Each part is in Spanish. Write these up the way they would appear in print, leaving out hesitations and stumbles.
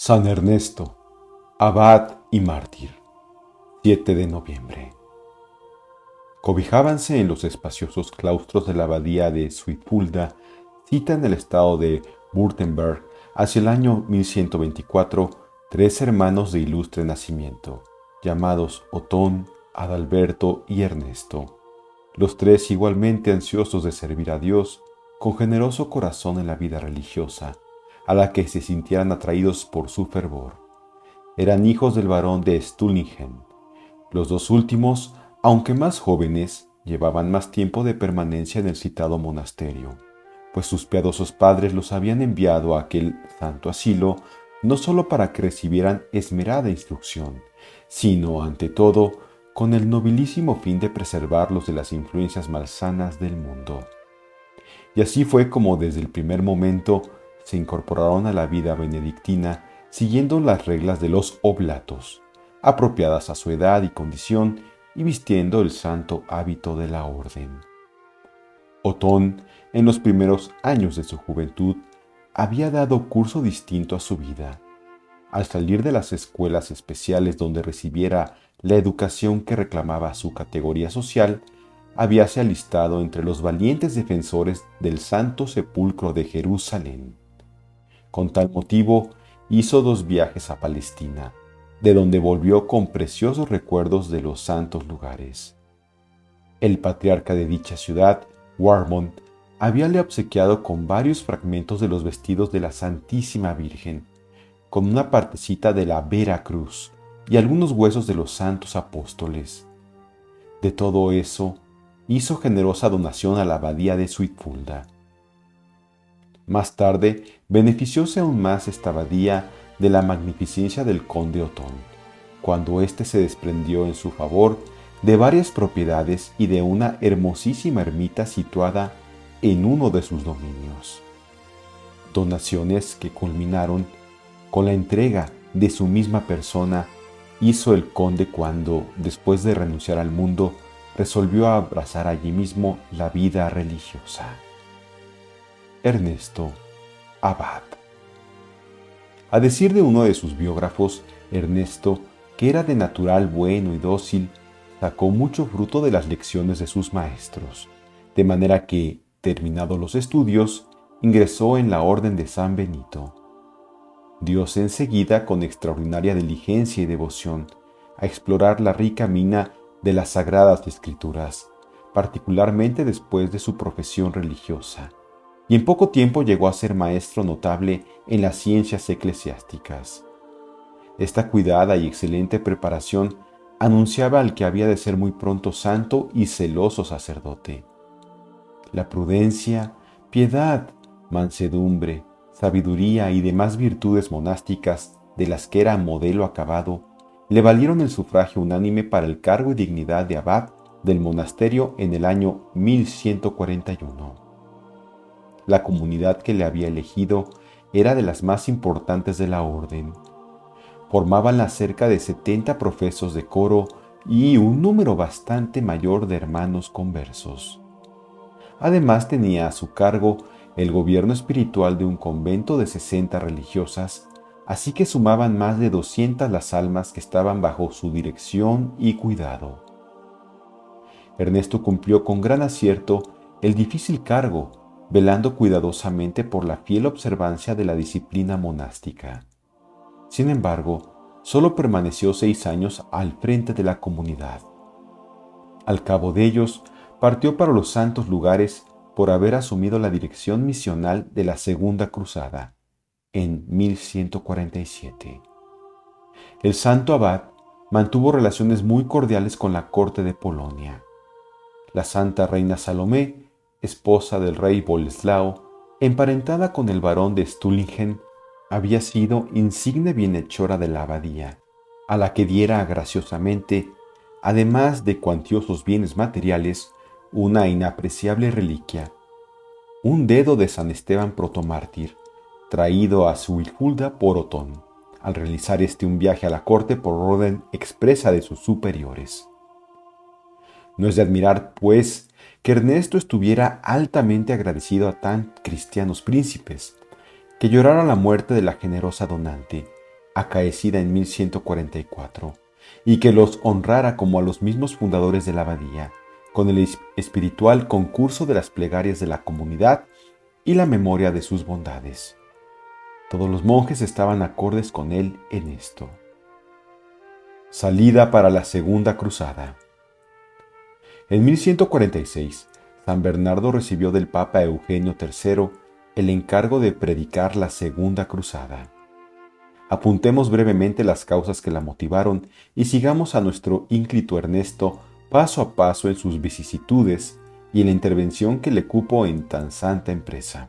San Ernesto, abad y mártir, 7 de noviembre. Cobijábanse en los espaciosos claustros de la abadía de Suipulda, cita en el estado de Württemberg, hacia el año 1124, tres hermanos de ilustre nacimiento, llamados Otón, Adalberto y Ernesto, los tres igualmente ansiosos de servir a Dios, con generoso corazón en la vida religiosa, a la que se sintieran atraídos por su fervor. Eran hijos del barón de Stulingen. Los dos últimos, aunque más jóvenes, llevaban más tiempo de permanencia en el citado monasterio, pues sus piadosos padres los habían enviado a aquel santo asilo no sólo para que recibieran esmerada instrucción, sino, ante todo, con el nobilísimo fin de preservarlos de las influencias malsanas del mundo. Y así fue como desde el primer momento se incorporaron a la vida benedictina siguiendo las reglas de los oblatos, apropiadas a su edad y condición y vistiendo el santo hábito de la orden. Otón, en los primeros años de su juventud, había dado curso distinto a su vida. Al salir de las escuelas especiales donde recibiera la educación que reclamaba su categoría social, habíase alistado entre los valientes defensores del Santo Sepulcro de Jerusalén. Con tal motivo, hizo 2 viajes a Palestina, de donde volvió con preciosos recuerdos de los santos lugares. El patriarca de dicha ciudad, Warmont, habíale obsequiado con varios fragmentos de los vestidos de la Santísima Virgen, con una partecita de la Vera Cruz y algunos huesos de los santos apóstoles. De todo eso, hizo generosa donación a la abadía de Suipulda. Más tarde, beneficióse aún más esta abadía de la magnificencia del conde Otón, cuando éste se desprendió en su favor de varias propiedades y de una hermosísima ermita situada en uno de sus dominios. Donaciones que culminaron con la entrega de su misma persona hizo el conde cuando, después de renunciar al mundo, resolvió abrazar allí mismo la vida religiosa. Ernesto, abad. A decir de uno de sus biógrafos, Ernesto, que era de natural bueno y dócil, sacó mucho fruto de las lecciones de sus maestros, de manera que, terminados los estudios, ingresó en la orden de San Benito. Diose enseguida con extraordinaria diligencia y devoción a explorar la rica mina de las Sagradas Escrituras, particularmente después de su profesión religiosa, y en poco tiempo llegó a ser maestro notable en las ciencias eclesiásticas. Esta cuidada y excelente preparación anunciaba al que había de ser muy pronto santo y celoso sacerdote. La prudencia, piedad, mansedumbre, sabiduría y demás virtudes monásticas de las que era modelo acabado, le valieron el sufragio unánime para el cargo y dignidad de abad del monasterio en el año 1141. La comunidad que le había elegido era de las más importantes de la orden. Formábanla cerca de 70 profesos de coro y un número bastante mayor de hermanos conversos. Además tenía a su cargo el gobierno espiritual de un convento de 60 religiosas, así que sumaban más de 200 las almas que estaban bajo su dirección y cuidado. Ernesto cumplió con gran acierto el difícil cargo, velando cuidadosamente por la fiel observancia de la disciplina monástica. Sin embargo, solo permaneció 6 años al frente de la comunidad. Al cabo de ellos, partió para los santos lugares por haber asumido la dirección misional de la Segunda Cruzada, en 1147. El santo abad mantuvo relaciones muy cordiales con la corte de Polonia. La santa reina Salomé, esposa del rey Boleslao, emparentada con el barón de Stulingen, había sido insigne bienhechora de la abadía, a la que diera graciosamente, además de cuantiosos bienes materiales, una inapreciable reliquia, un dedo de San Esteban protomártir, traído a Suipulda por Otón, al realizar un viaje a la corte por orden expresa de sus superiores. No es de admirar, pues, que Ernesto estuviera altamente agradecido a tan cristianos príncipes, que llorara la muerte de la generosa donante acaecida en 1144, y que los honrara como a los mismos fundadores de la abadía, con el espiritual concurso de las plegarias de la comunidad y la memoria de sus bondades. Todos los monjes estaban acordes con él en esto. Salida para la Segunda Cruzada. En 1146, San Bernardo recibió del Papa Eugenio III el encargo de predicar la Segunda Cruzada. Apuntemos brevemente las causas que la motivaron y sigamos a nuestro ínclito Ernesto paso a paso en sus vicisitudes y en la intervención que le cupo en tan santa empresa.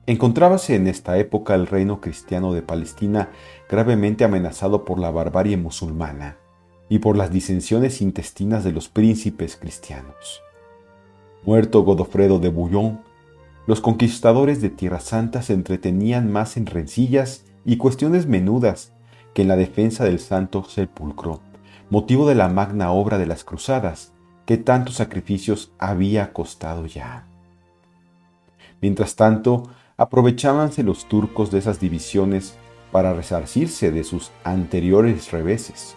Encontrábase en esta época el reino cristiano de Palestina gravemente amenazado por la barbarie musulmana y por las disensiones intestinas de los príncipes cristianos. Muerto Godofredo de Bouillon, los conquistadores de Tierra Santa se entretenían más en rencillas y cuestiones menudas que en la defensa del Santo Sepulcro, motivo de la magna obra de las cruzadas, que tantos sacrificios había costado ya. Mientras tanto, aprovechábanse los turcos de esas divisiones para resarcirse de sus anteriores reveses.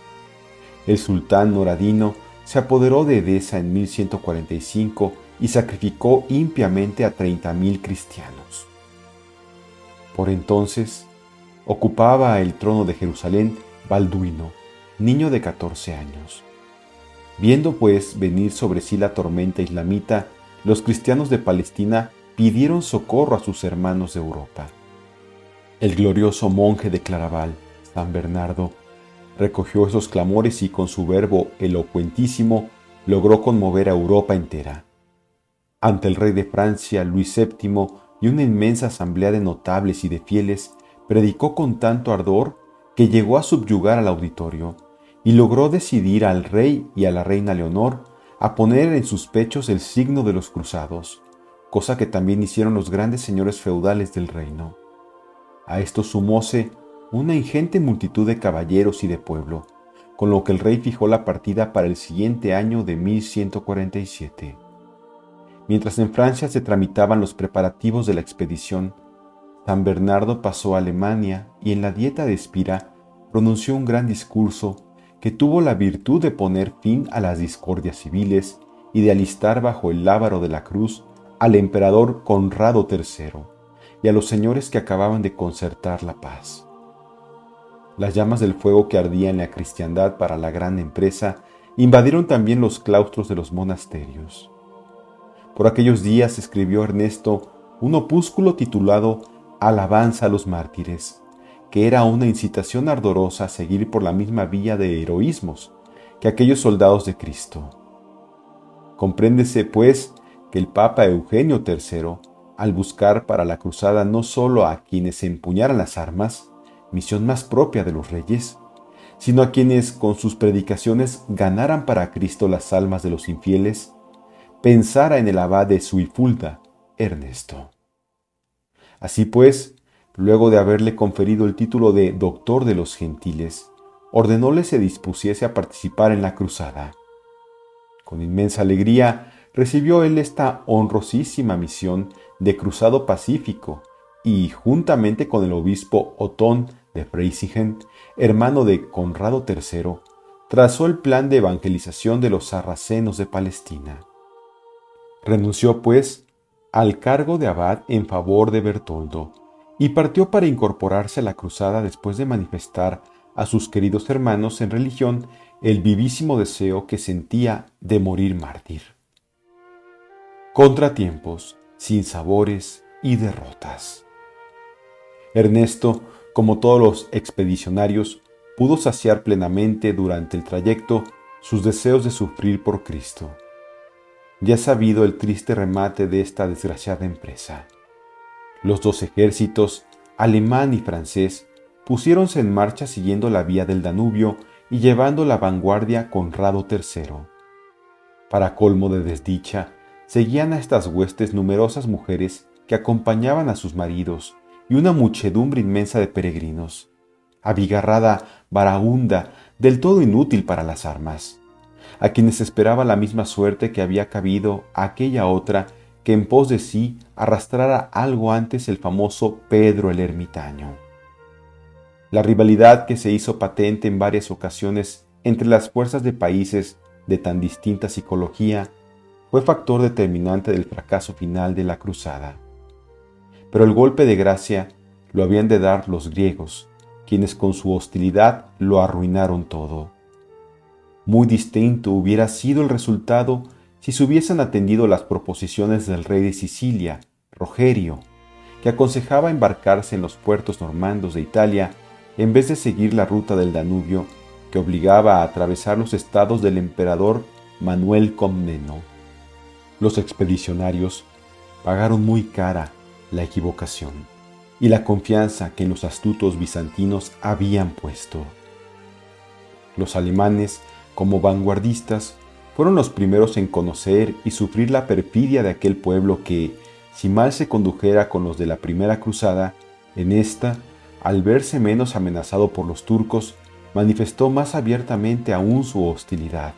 El sultán Noradino se apoderó de Edesa en 1145 y sacrificó impiamente a 30.000 cristianos. Por entonces, ocupaba el trono de Jerusalén Balduino, niño de 14 años. Viendo pues venir sobre sí la tormenta islamita, los cristianos de Palestina pidieron socorro a sus hermanos de Europa. El glorioso monje de Claraval, San Bernardo, recogió esos clamores y con su verbo elocuentísimo logró conmover a Europa entera. Ante el rey de Francia, Luis VII, y una inmensa asamblea de notables y de fieles, predicó con tanto ardor que llegó a subyugar al auditorio y logró decidir al rey y a la reina Leonor a poner en sus pechos el signo de los cruzados, cosa que también hicieron los grandes señores feudales del reino. A esto sumóse una ingente multitud de caballeros y de pueblo, con lo que el rey fijó la partida para el siguiente año de 1147. Mientras en Francia se tramitaban los preparativos de la expedición, San Bernardo pasó a Alemania y en la Dieta de Espira pronunció un gran discurso que tuvo la virtud de poner fin a las discordias civiles y de alistar bajo el lábaro de la cruz al emperador Conrado III y a los señores que acababan de concertar la paz. Las llamas del fuego que ardía en la cristiandad para la gran empresa invadieron también los claustros de los monasterios. Por aquellos días escribió Ernesto un opúsculo titulado Alabanza a los mártires, que era una incitación ardorosa a seguir por la misma vía de heroísmos que aquellos soldados de Cristo. Compréndese, pues, que el Papa Eugenio III, al buscar para la cruzada no solo a quienes empuñaran las armas, misión más propia de los reyes, sino a quienes con sus predicaciones ganaran para Cristo las almas de los infieles, pensara en el abad de Suifulda, Ernesto. Así pues, luego de haberle conferido el título de Doctor de los Gentiles, ordenóle se dispusiese a participar en la cruzada. Con inmensa alegría recibió él esta honrosísima misión de cruzado pacífico y, juntamente con el obispo Otón de Freisingen, hermano de Conrado III, trazó el plan de evangelización de los sarracenos de Palestina. Renunció, pues, al cargo de abad en favor de Bertoldo y partió para incorporarse a la cruzada después de manifestar a sus queridos hermanos en religión el vivísimo deseo que sentía de morir mártir. Contratiempos, sinsabores y derrotas. Ernesto, como todos los expedicionarios, pudo saciar plenamente durante el trayecto sus deseos de sufrir por Cristo. Ya sabido el triste remate de esta desgraciada empresa. Los dos ejércitos, alemán y francés, pusiéronse en marcha siguiendo la vía del Danubio y llevando la vanguardia Conrado III. Para colmo de desdicha, seguían a estas huestes numerosas mujeres que acompañaban a sus maridos y una muchedumbre inmensa de peregrinos, abigarrada, varaunda, del todo inútil para las armas, a quienes esperaba la misma suerte que había cabido a aquella otra que en pos de sí arrastrara algo antes el famoso Pedro el Ermitaño. La rivalidad que se hizo patente en varias ocasiones entre las fuerzas de países de tan distinta psicología fue factor determinante del fracaso final de la cruzada. Pero el golpe de gracia lo habían de dar los griegos, quienes con su hostilidad lo arruinaron todo. Muy distinto hubiera sido el resultado si se hubiesen atendido las proposiciones del rey de Sicilia, Rogerio, que aconsejaba embarcarse en los puertos normandos de Italia en vez de seguir la ruta del Danubio, que obligaba a atravesar los estados del emperador Manuel Comneno. Los expedicionarios pagaron muy cara la equivocación y la confianza que en los astutos bizantinos habían puesto. Los alemanes, como vanguardistas, fueron los primeros en conocer y sufrir la perfidia de aquel pueblo que, si mal se condujera con los de la primera cruzada, en esta, al verse menos amenazado por los turcos, manifestó más abiertamente aún su hostilidad.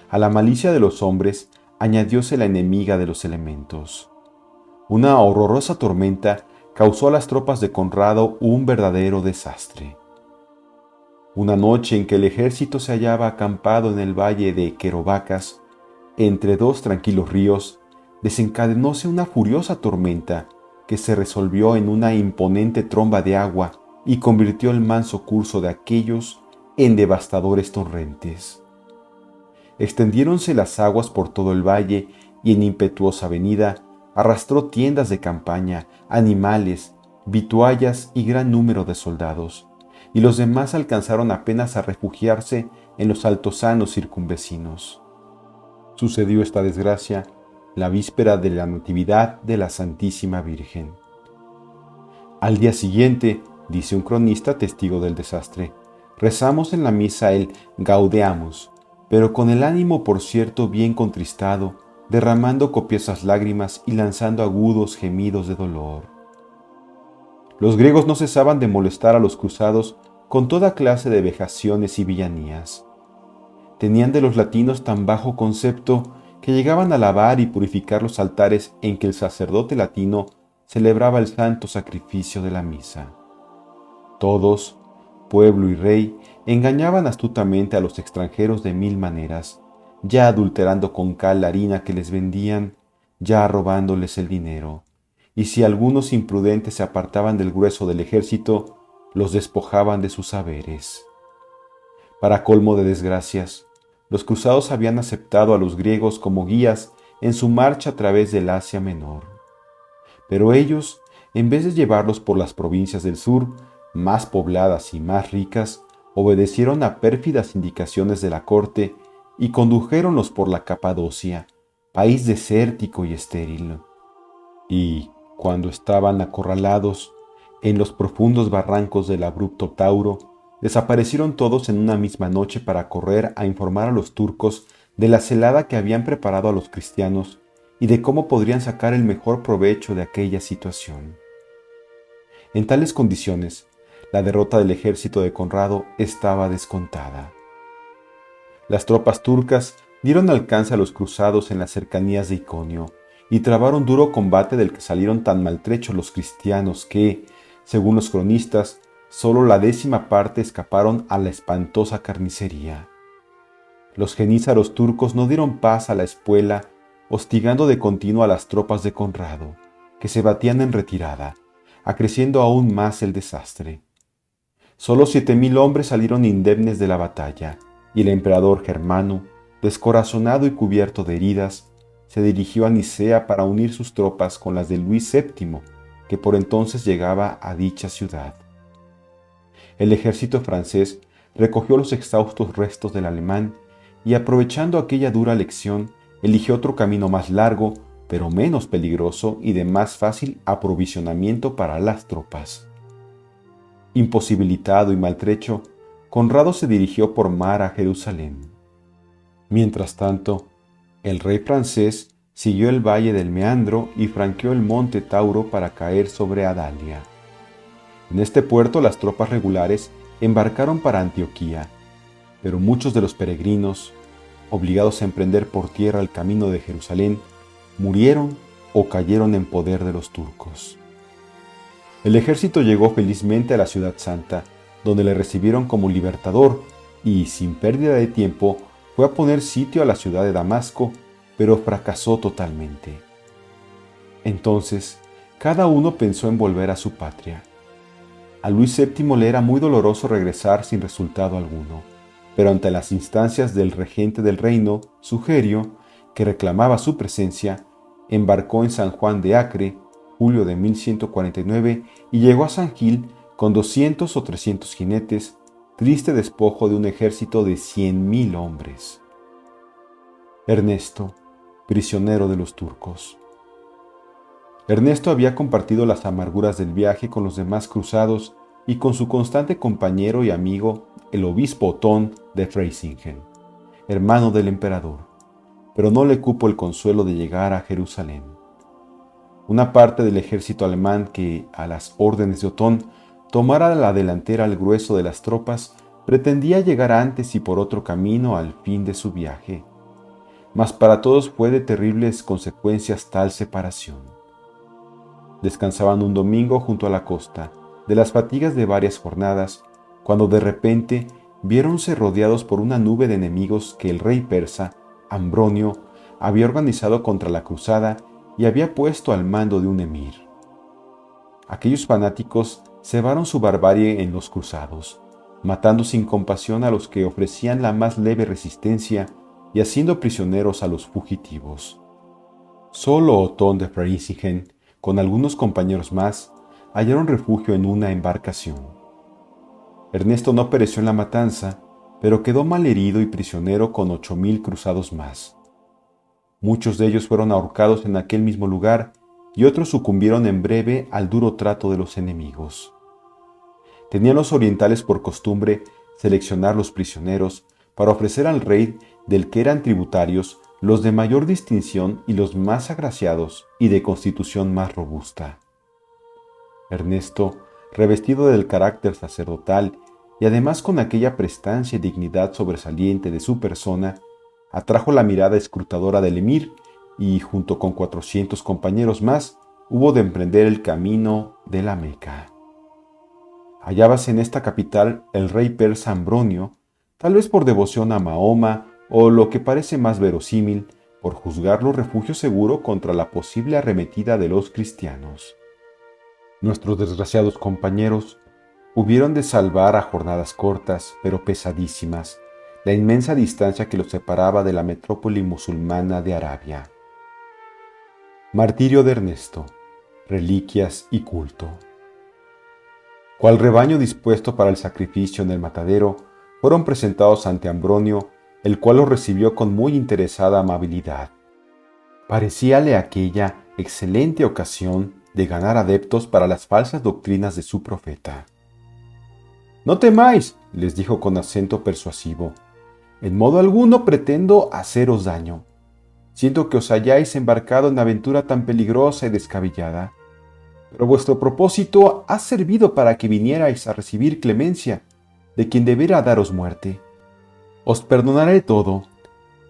A la malicia de los hombres añadióse la enemiga de los elementos. Una horrorosa tormenta causó a las tropas de Conrado un verdadero desastre. Una noche en que el ejército se hallaba acampado en el valle de Querobacas, entre dos tranquilos ríos, desencadenóse una furiosa tormenta que se resolvió en una imponente tromba de agua y convirtió el manso curso de aquellos en devastadores torrentes. Extendiéronse las aguas por todo el valle y en impetuosa avenida arrastró tiendas de campaña, animales, vituallas y gran número de soldados, y los demás alcanzaron apenas a refugiarse en los altosanos circunvecinos. Sucedió esta desgracia la víspera de la Natividad de la Santísima Virgen. Al día siguiente, dice un cronista testigo del desastre, rezamos en la misa el Gaudeamus, pero con el ánimo por cierto bien contristado, derramando copiosas lágrimas y lanzando agudos gemidos de dolor. Los griegos no cesaban de molestar a los cruzados con toda clase de vejaciones y villanías. Tenían de los latinos tan bajo concepto que llegaban a lavar y purificar los altares en que el sacerdote latino celebraba el santo sacrificio de la misa. Todos, pueblo y rey, engañaban astutamente a los extranjeros de mil maneras, ya adulterando con cal la harina que les vendían, ya robándoles el dinero, y si algunos imprudentes se apartaban del grueso del ejército, los despojaban de sus haberes. Para colmo de desgracias, los cruzados habían aceptado a los griegos como guías en su marcha a través del Asia Menor. Pero ellos, en vez de llevarlos por las provincias del sur, más pobladas y más ricas, obedecieron a pérfidas indicaciones de la corte y condujéronlos por la Capadocia, país desértico y estéril. Y, cuando estaban acorralados en los profundos barrancos del abrupto Tauro, desaparecieron todos en una misma noche para correr a informar a los turcos de la celada que habían preparado a los cristianos y de cómo podrían sacar el mejor provecho de aquella situación. En tales condiciones, la derrota del ejército de Conrado estaba descontada. Las tropas turcas dieron alcance a los cruzados en las cercanías de Iconio y trabaron duro combate del que salieron tan maltrechos los cristianos que, según los cronistas, solo la 10ª parte escaparon a la espantosa carnicería. Los genízaros turcos no dieron paz a la espuela, hostigando de continuo a las tropas de Conrado, que se batían en retirada, acreciendo aún más el desastre. Solo 7.000 hombres salieron indemnes de la batalla, y el emperador Germano, descorazonado y cubierto de heridas, se dirigió a Nicea para unir sus tropas con las de Luis VII, que por entonces llegaba a dicha ciudad. El ejército francés recogió los exhaustos restos del alemán y, aprovechando aquella dura lección, eligió otro camino más largo, pero menos peligroso y de más fácil aprovisionamiento para las tropas. Imposibilitado y maltrecho, Conrado se dirigió por mar a Jerusalén. Mientras tanto, el rey francés siguió el valle del Meandro y franqueó el monte Tauro para caer sobre Adalia. En este puerto las tropas regulares embarcaron para Antioquía, pero muchos de los peregrinos, obligados a emprender por tierra el camino de Jerusalén, murieron o cayeron en poder de los turcos. El ejército llegó felizmente a la ciudad santa, donde le recibieron como libertador y, sin pérdida de tiempo, fue a poner sitio a la ciudad de Damasco, pero fracasó totalmente. Entonces, cada uno pensó en volver a su patria. A Luis VII le era muy doloroso regresar sin resultado alguno, pero ante las instancias del regente del reino, Sugerio, que reclamaba su presencia, embarcó en San Juan de Acre, julio de 1149, y llegó a San Gil con 200 o 300 jinetes, triste despojo de un ejército de 100.000 hombres. Ernesto, prisionero de los turcos. Ernesto había compartido las amarguras del viaje con los demás cruzados y con su constante compañero y amigo, el obispo Otón de Freisingen, hermano del emperador, pero no le cupo el consuelo de llegar a Jerusalén. Una parte del ejército alemán que, a las órdenes de Otón, tomara la delantera al grueso de las tropas, pretendía llegar antes y por otro camino al fin de su viaje. Mas para todos fue de terribles consecuencias tal separación. Descansaban un domingo junto a la costa, de las fatigas de varias jornadas, cuando de repente viéronse rodeados por una nube de enemigos que el rey persa, Ambronio, había organizado contra la cruzada y había puesto al mando de un emir. Aquellos fanáticos cebaron su barbarie en los cruzados, matando sin compasión a los que ofrecían la más leve resistencia y haciendo prisioneros a los fugitivos. Solo Otón de Freisingen, con algunos compañeros más, hallaron refugio en una embarcación. Ernesto no pereció en la matanza, pero quedó malherido y prisionero con 8.000 cruzados más. Muchos de ellos fueron ahorcados en aquel mismo lugar y otros sucumbieron en breve al duro trato de los enemigos. Tenían los orientales por costumbre seleccionar los prisioneros para ofrecer al rey del que eran tributarios los de mayor distinción y los más agraciados y de constitución más robusta. Ernesto, revestido del carácter sacerdotal y además con aquella prestancia y dignidad sobresaliente de su persona, atrajo la mirada escrutadora del emir y, junto con 400 compañeros más, hubo de emprender el camino de la Meca. Hallábase en esta capital el rey persa Ambronio, tal vez por devoción a Mahoma o, lo que parece más verosímil, por juzgarlo refugio seguro contra la posible arremetida de los cristianos. Nuestros desgraciados compañeros hubieron de salvar a jornadas cortas, pero pesadísimas, la inmensa distancia que los separaba de la metrópoli musulmana de Arabia. Martirio de Ernesto, reliquias y culto. Cual rebaño dispuesto para el sacrificio en el matadero, fueron presentados ante Ambronio, el cual los recibió con muy interesada amabilidad. Parecíale aquella excelente ocasión de ganar adeptos para las falsas doctrinas de su profeta. «No temáis», les dijo con acento persuasivo, «en modo alguno pretendo haceros daño. Siento que os hayáis embarcado en aventura tan peligrosa y descabellada, pero vuestro propósito ha servido para que vinierais a recibir clemencia de quien debiera daros muerte. Os perdonaré todo,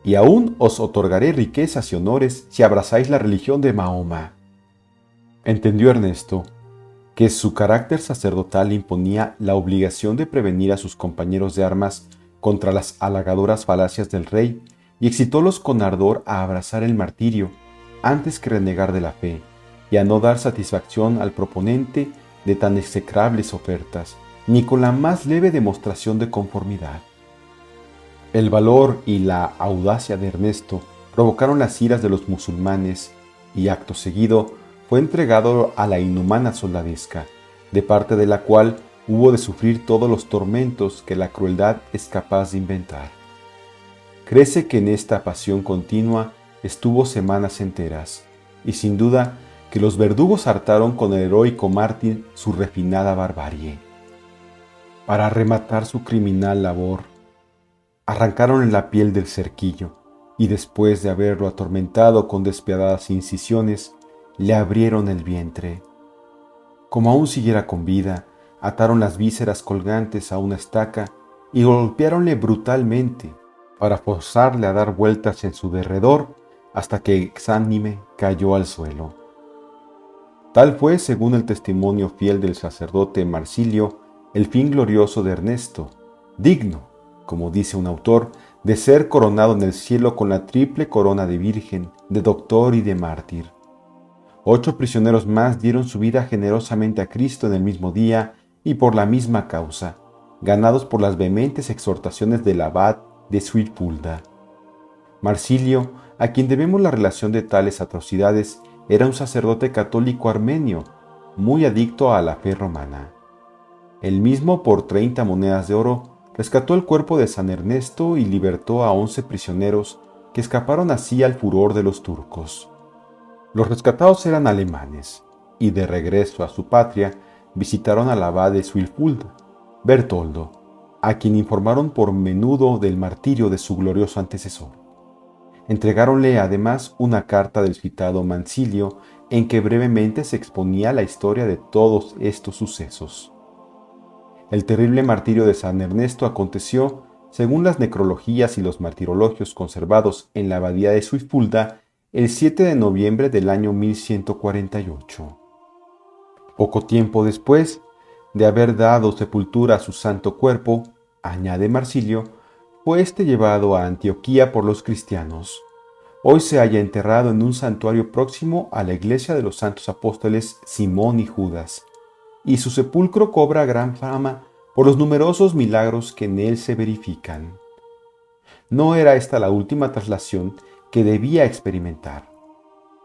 y aún os otorgaré riquezas y honores si abrazáis la religión de Mahoma». Entendió Ernesto que su carácter sacerdotal imponía la obligación de prevenir a sus compañeros de armas contra las halagadoras falacias del rey y excitólos con ardor a abrazar el martirio antes que renegar de la fe y a no dar satisfacción al proponente de tan execrables ofertas, ni con la más leve demostración de conformidad. El valor y la audacia de Ernesto provocaron las iras de los musulmanes y, acto seguido, fue entregado a la inhumana soldadesca, de parte de la cual hubo de sufrir todos los tormentos que la crueldad es capaz de inventar. Crece que en esta pasión continua estuvo semanas enteras, y sin duda que los verdugos hartaron con el heroico mártir su refinada barbarie. Para rematar su criminal labor, arrancaron la piel del cerquillo, y después de haberlo atormentado con despiadadas incisiones, le abrieron el vientre. Como aún siguiera con vida, ataron las vísceras colgantes a una estaca y golpeáronle brutalmente para forzarle a dar vueltas en su derredor hasta que exánime cayó al suelo. Tal fue, según el testimonio fiel del sacerdote Marsilio, el fin glorioso de Ernesto, digno, como dice un autor, de ser coronado en el cielo con la triple corona de virgen, de doctor y de mártir. 8 prisioneros más dieron su vida generosamente a Cristo en el mismo día y por la misma causa, ganados por las vehementes exhortaciones del abad de Suipulda. Marsilio, a quien debemos la relación de tales atrocidades, era un sacerdote católico armenio, muy adicto a la fe romana. Él mismo, por 30 monedas de oro, rescató el cuerpo de San Ernesto y libertó a 11 prisioneros que escaparon así al furor de los turcos. Los rescatados eran alemanes, y de regreso a su patria visitaron al abad de Suipulda, Bertoldo, a quien informaron por menudo del martirio de su glorioso antecesor. Entregáronle además una carta del citado Marsilio en que brevemente se exponía la historia de todos estos sucesos. El terrible martirio de San Ernesto aconteció, según las necrologías y los martirologios conservados en la abadía de Suipulda, el 7 de noviembre del año 1148. Poco tiempo después de haber dado sepultura a su santo cuerpo, añade Marsilio, fue llevado a Antioquía por los cristianos. Hoy se halla enterrado en un santuario próximo a la iglesia de los santos apóstoles Simón y Judas, y su sepulcro cobra gran fama por los numerosos milagros que en él se verifican. No era esta la última traslación que debía experimentar.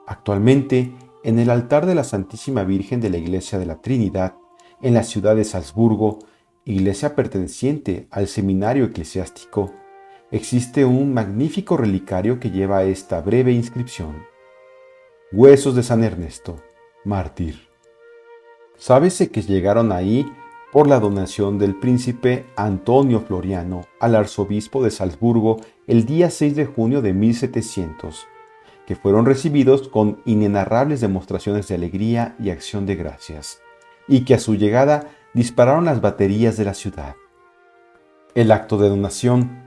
Actualmente, en el altar de la Santísima Virgen de la Iglesia de la Trinidad, en la ciudad de Salzburgo, iglesia perteneciente al seminario eclesiástico, existe un magnífico relicario que lleva esta breve inscripción: Huesos de San Ernesto, mártir. Sábese que llegaron ahí por la donación del príncipe Antonio Floriano al arzobispo de Salzburgo el día 6 de junio de 1700, que fueron recibidos con inenarrables demostraciones de alegría y acción de gracias, y que a su llegada dispararon las baterías de la ciudad. El acto de donación,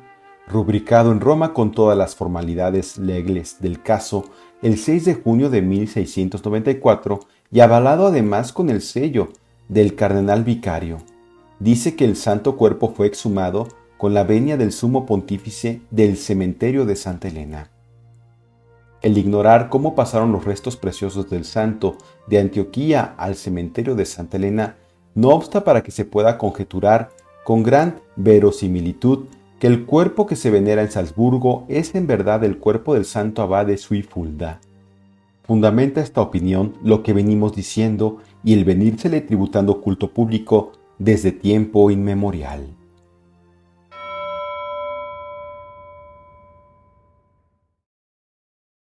rubricado en Roma con todas las formalidades legales del caso el 6 de junio de 1694 y avalado además con el sello del cardenal vicario, dice que el santo cuerpo fue exhumado con la venia del sumo pontífice del cementerio de Santa Elena. El ignorar cómo pasaron los restos preciosos del santo de Antioquía al cementerio de Santa Elena no obsta para que se pueda conjeturar con gran verosimilitud que el cuerpo que se venera en Salzburgo es en verdad el cuerpo del santo abad de Suipulda. Fundamenta esta opinión lo que venimos diciendo y el venírsele tributando culto público desde tiempo inmemorial.